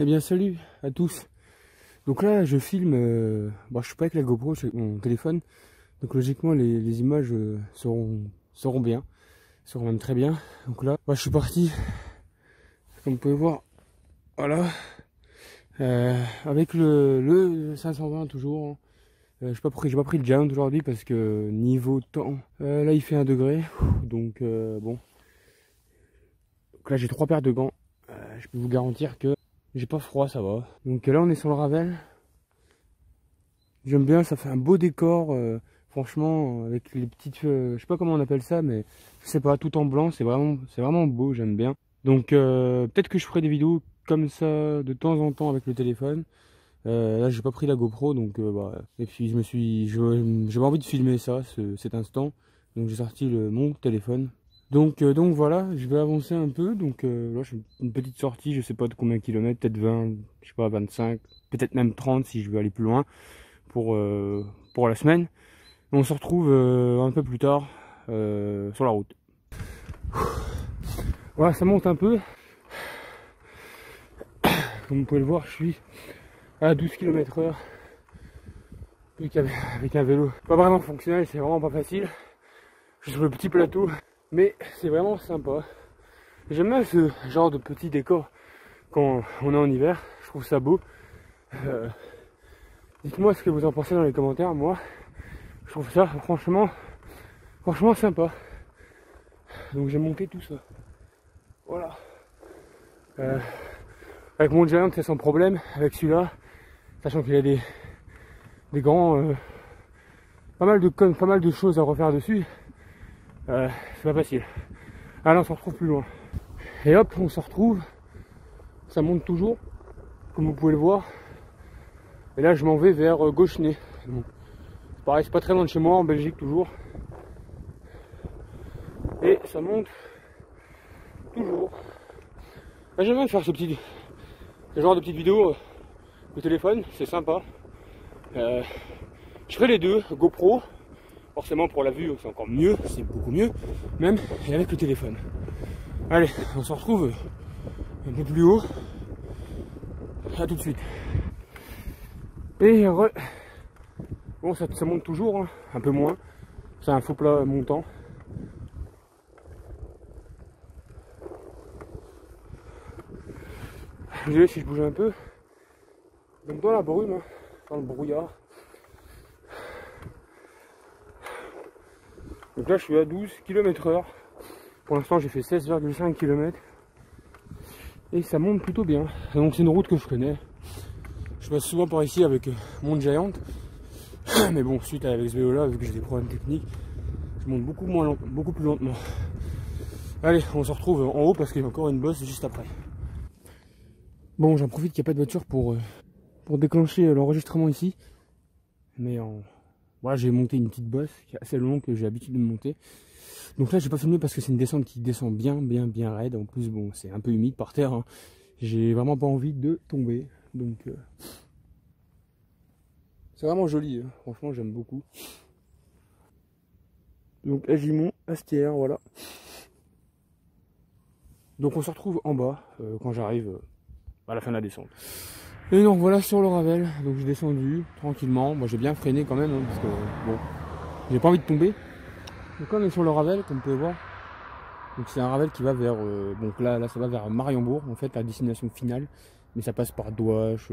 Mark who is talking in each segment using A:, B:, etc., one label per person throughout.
A: Eh bien salut à tous. Donc là je filme, bon, je suis pas avec la GoPro, je suis avec mon téléphone. Donc logiquement les images seront bien, seront même très bien. Donc là moi je suis parti, comme vous pouvez voir, voilà, avec le 520 toujours. Hein. J'ai pas pris le Giant aujourd'hui parce que niveau temps, là il fait 1 degré. Donc bon. Donc là j'ai 3 paires de gants. Je peux vous garantir que j'ai pas froid, ça va. Donc là on est sur le Ravel. J'aime bien, ça fait un beau décor. Franchement, avec les petites, je sais pas comment on appelle ça, mais je sais pas, tout en blanc, c'est vraiment beau, j'aime bien. Donc peut-être que je ferai des vidéos comme ça de temps en temps avec le téléphone. Là j'ai pas pris la GoPro, donc bah, et puis j'avais envie de filmer ça, cet instant. Donc j'ai sorti mon téléphone. Donc voilà, je vais avancer un peu. Donc là je fais une petite sortie, je sais pas de combien de kilomètres, peut-être 20, je sais pas, 25, peut-être même 30 si je veux aller plus loin pour la semaine. On se retrouve un peu plus tard sur la route. Voilà, ça monte un peu. Comme vous pouvez le voir, je suis à 12 km/h. Avec un vélo pas vraiment fonctionnel, c'est vraiment pas facile. Je suis sur le petit plateau, mais c'est vraiment sympa. J'aime bien ce genre de petit décor quand on est en hiver, je trouve ça beau. Dites-moi ce que vous en pensez dans les commentaires. Moi je trouve ça franchement sympa. Donc j'ai monté tout ça. Voilà. Avec mon Giant c'est sans problème. Avec celui-là, sachant qu'il y a des grands, pas mal de choses à refaire dessus, c'est pas facile. Ah là on se retrouve plus loin. Et hop, on se retrouve. Ça monte toujours, comme vous pouvez le voir. Et là je m'en vais vers Gauchenay. Bon, pareil, c'est pas très loin de chez moi, en Belgique toujours. Et ça monte toujours. J'aime bien faire ce genre de petites vidéos au téléphone, c'est sympa. Je ferai les deux, GoPro, forcément pour la vue c'est encore mieux, c'est beaucoup mieux, même, et avec le téléphone. Allez, on se retrouve un peu plus haut. À tout de suite. Et bon, ça monte toujours, hein, un peu moins. C'est un faux plat montant. Je vais si je bouge un peu. Même dans la brume, hein, dans le brouillard. Donc là je suis à 12 km/h. Pour l'instant j'ai fait 16,5 km. Et ça monte plutôt bien. Donc c'est une route que je connais. Je passe souvent par ici avec mon Giant. Mais bon, suite avec ce vélo là, vu que j'ai des problèmes techniques, je monte beaucoup plus lentement. Allez, on se retrouve en haut parce qu'il y a encore une bosse juste après. Bon, j'en profite qu'il n'y a pas de voiture pour déclencher l'enregistrement ici. Mais voilà, j'ai monté une petite bosse qui est assez longue, que j'ai l'habitude de monter. Donc là, j'ai pas filmé parce que c'est une descente qui descend bien raide. En plus, bon, c'est un peu humide par terre. Hein. J'ai vraiment pas envie de tomber. Donc, c'est vraiment joli. Hein. Franchement, j'aime beaucoup. Donc, Agimont, Astière, voilà. Donc, on se retrouve en bas quand j'arrive à la fin de la descente. Et donc voilà sur le Ravel, donc j'ai descendu tranquillement. Moi j'ai bien freiné quand même, hein, parce que bon, j'ai pas envie de tomber. Donc là on est sur le Ravel, comme vous pouvez voir. Donc c'est un Ravel qui va vers, donc là ça va vers Mariembourg, en fait la destination finale. Mais ça passe par Douache,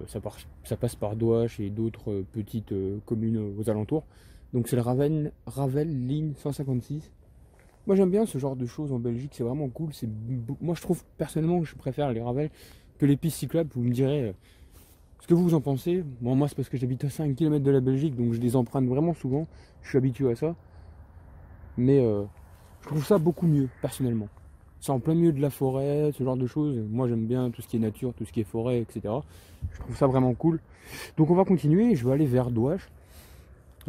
A: ça passe par Douache et d'autres petites communes aux alentours. Donc c'est le Ravel ligne 156. Moi j'aime bien ce genre de choses en Belgique, c'est vraiment cool. Moi je trouve personnellement que je préfère les Ravel que les pistes cyclables. Vous me direz ce que vous en pensez. Bon, moi c'est parce que j'habite à 5 km de la Belgique, donc je les emprunte vraiment souvent. Je suis habitué à ça. Mais je trouve ça beaucoup mieux, personnellement. C'est en plein milieu de la forêt, ce genre de choses. Moi j'aime bien tout ce qui est nature, tout ce qui est forêt, etc. Je trouve ça vraiment cool. Donc on va continuer, je vais aller vers Douache.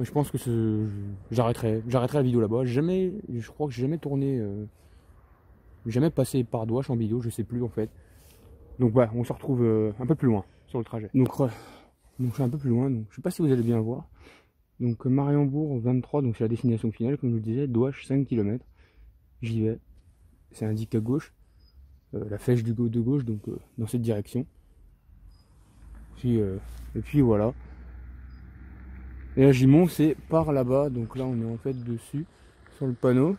A: Je pense que j'arrêterai la vidéo là-bas. Je crois que j'ai jamais tourné, jamais passé par Douache en vidéo, je sais plus en fait. Donc voilà, on se retrouve un peu plus loin sur le trajet. Donc je suis un peu plus loin, donc je sais pas si vous allez bien voir. Donc Mariembourg 23, donc c'est la destination finale, comme je vous disais, Douache 5 km. J'y vais, c'est indiqué à gauche. la flèche de gauche, donc dans cette direction. Et puis voilà. Et là Gimont c'est par là-bas, donc là on est en fait dessus, sur le panneau,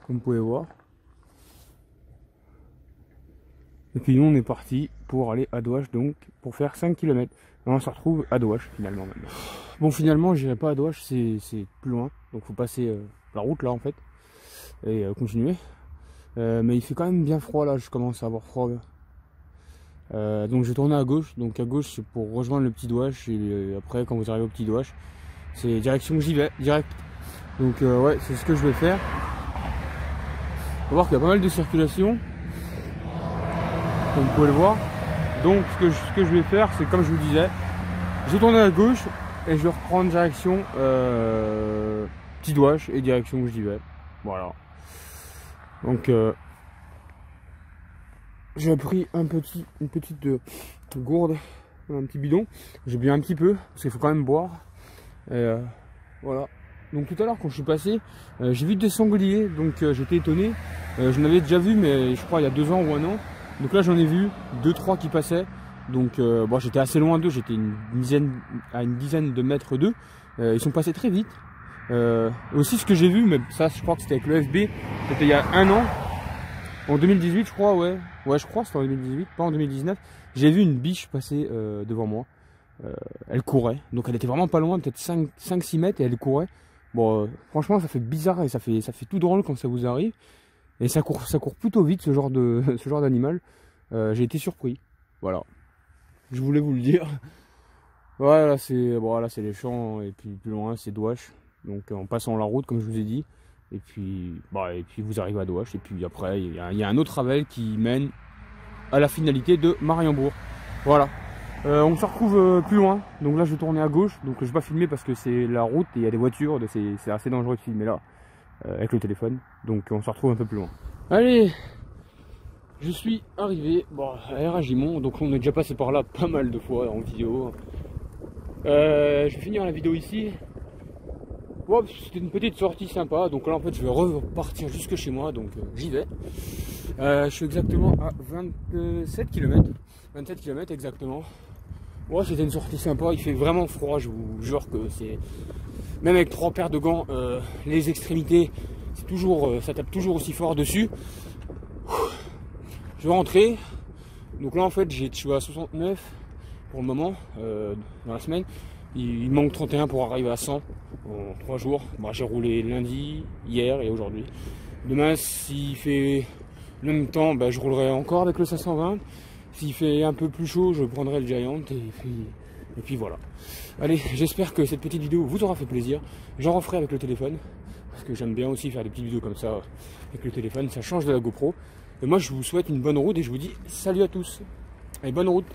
A: comme vous pouvez voir. Et puis nous on est parti pour aller à Douache, donc pour faire 5 km. Et on se retrouve à Douache finalement maintenant. Bon finalement j'irai pas à Douache, c'est plus loin, donc faut passer la route là en fait, et continuer. Mais il fait quand même bien froid là, je commence à avoir froid. Donc je vais tourner à gauche, donc à gauche c'est pour rejoindre le petit Douache, et après quand vous arrivez au petit Douache, c'est direction j'y vais, direct. Donc ouais, c'est ce que je vais faire. On va voir qu'il y a pas mal de circulation, comme vous pouvez le voir. Donc ce que je vais faire, c'est comme je vous disais, je vais tourner à gauche et je vais reprendre direction petit Douache et direction j'y vais. Voilà. Donc j'ai pris une petite gourde, un petit bidon. J'ai bu un petit peu parce qu'il faut quand même boire. Et voilà. Donc tout à l'heure quand je suis passé, j'ai vu des sangliers, donc j'étais étonné. Je n'avais déjà vu, mais je crois il y a 2 ans ou 1 an. Donc là j'en ai vu 2-3 qui passaient. Donc bon, j'étais assez loin d'eux, j'étais à une dizaine de mètres d'eux. Ils sont passés très vite. Aussi ce que j'ai vu, mais ça je crois que c'était avec le FB, c'était il y a 1 an. En 2018 je crois, ouais je crois c'était en 2018, pas en 2019. J'ai vu une biche passer devant moi. Elle courait, donc elle était vraiment pas loin, peut-être 5-6 mètres, et elle courait. Bon franchement ça fait bizarre et ça fait tout drôle quand ça vous arrive. Et ça court plutôt vite ce genre d'animal. J'ai été surpris. Voilà. Je voulais vous le dire. Voilà, c'est les champs, et puis plus loin c'est Douache. Donc en passant la route comme je vous ai dit. Et puis vous arrivez à Douache. Et puis après il y a un autre Ravel qui mène à la finalité de Mariembourg. Voilà. On se retrouve plus loin. Donc là je vais tourner à gauche. Donc je vais pas filmer parce que c'est la route et il y a des voitures. C'est assez dangereux de filmer là avec le téléphone. Donc on se retrouve un peu plus loin. Allez, je suis arrivé à Gimont. Donc on est déjà passé par là pas mal de fois en vidéo. Je vais finir la vidéo ici. Bon, c'était une petite sortie sympa. Donc là en fait je vais repartir jusque chez moi. Donc j'y vais. Je suis exactement à 27 km. 27 km exactement. Ouais, c'était une sortie sympa. Il fait vraiment froid, je vous jure que c'est... Même avec 3 paires de gants, les extrémités, c'est toujours, ça tape toujours aussi fort dessus. Je vais rentrer. Donc là en fait je suis à 69 pour le moment dans la semaine. Il manque 31 pour arriver à 100 en 3 jours. J'ai roulé lundi, hier et aujourd'hui. Demain s'il fait le même temps, je roulerai encore avec le 520. S'il fait un peu plus chaud, je prendrai le Giant et puis voilà. Allez, j'espère que cette petite vidéo vous aura fait plaisir. J'en referai avec le téléphone parce que j'aime bien aussi faire des petites vidéos comme ça avec le téléphone. Ça change de la GoPro. Et moi je vous souhaite une bonne route et je vous dis salut à tous et bonne route.